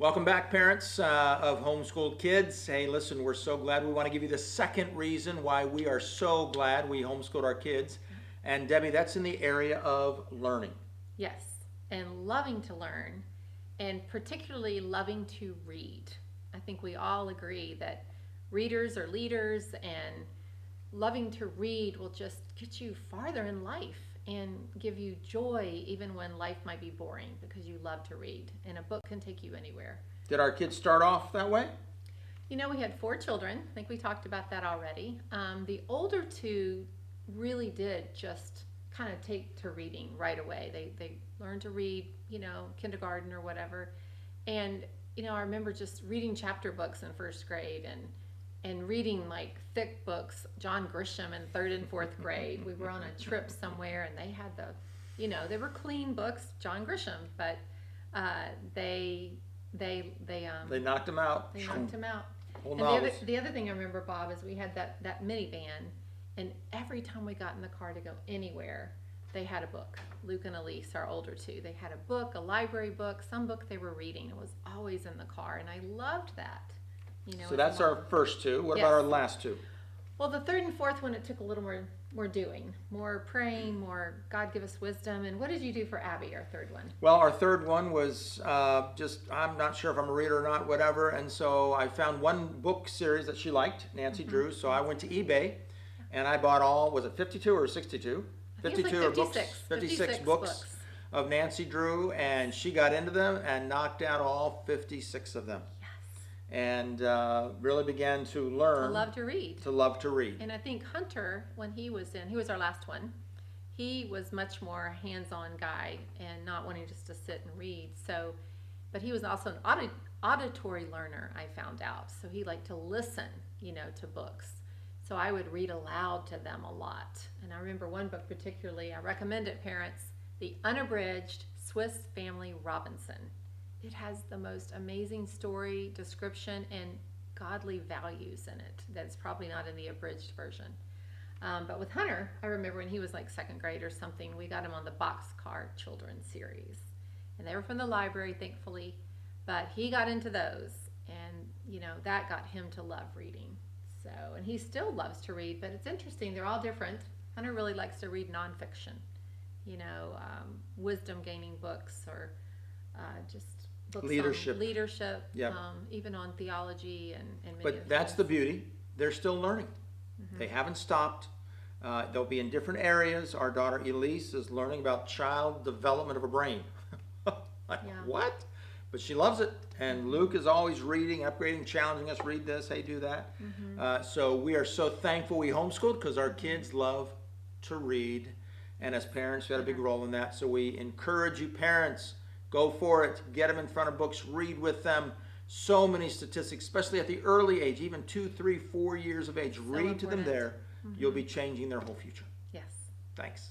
Welcome back, parents of homeschooled kids. Hey, listen, we're so glad. We want to give you the second reason why we are so glad we homeschooled our kids. And Debbie, that's in the area of learning. Yes, and loving to learn, and particularly loving to read. I think we all agree that readers are leaders, and loving to read will just get you farther in life and give you joy even when life might be boring because you love to read, and a book can take you anywhere. Did our kids start off that way? You know, we had 4 children. I think we talked about that already. The older two really did just kind of take to reading right away. They learned to read, kindergarten or whatever. And, I remember just reading chapter books in first grade and reading like thick books, John Grisham in third and fourth grade. We were on a trip somewhere and they had they were clean books, John Grisham, but they knocked them out. They knocked him out. Whole And novels. the other thing I remember, Bob, is we had that minivan, and every time we got in the car to go anywhere, they had a book. Luke and Elise, our older two, they had a book, a library book, some book they were reading. It was always in the car, and I loved that. So that's our first two. What Yes. about our last two? Well, the third and fourth one, it took a little more doing, more praying, more God give us wisdom. And what did you do for Abby, our third one? Well, our third one was I'm not sure if I'm a reader or not, whatever. And so I found one book series that she liked, Nancy Drew. So I went to eBay and I bought was it 52 or 62? I think it's like 56. 56 books of Nancy Drew. And she got into them and knocked out all 56 of them. Yes. And really began to learn. To love to read. To love to read. And I think Hunter, when he was our last one, he was much more hands-on guy and not wanting just to sit and read. So, but he was also an auditory learner, I found out. So he liked to listen, to books. So I would read aloud to them a lot. And I remember one book particularly, I recommend it, parents, The Unabridged Swiss Family Robinson. It has the most amazing story, description, and godly values in it that's probably not in the abridged version. But with Hunter, I remember when he was like second grade or something, we got him on the Boxcar Children's series. And they were from the library, thankfully, but he got into those, and that got him to love reading. So, and he still loves to read, but it's interesting, they're all different. Hunter really likes to read nonfiction, wisdom gaining books, or just books Leadership. on leadership, Yep. even on theology and many But other that's things. the beauty. They're still learning. They haven't stopped. They'll be in different areas. Our daughter Elise is learning about child development of a brain. Like, Yeah. what? But she loves it. And Luke is always reading, upgrading, challenging us. Read this, hey, do that. So we are so thankful we homeschooled because our kids love to read. And as parents, we had a big role in that. So we encourage you, parents, go for it. Get them in front of books. Read with them. So many statistics, especially at the early age, even 2, 3, 4 years of age. Read to them important. there. You'll be changing their whole future. Yes. Thanks.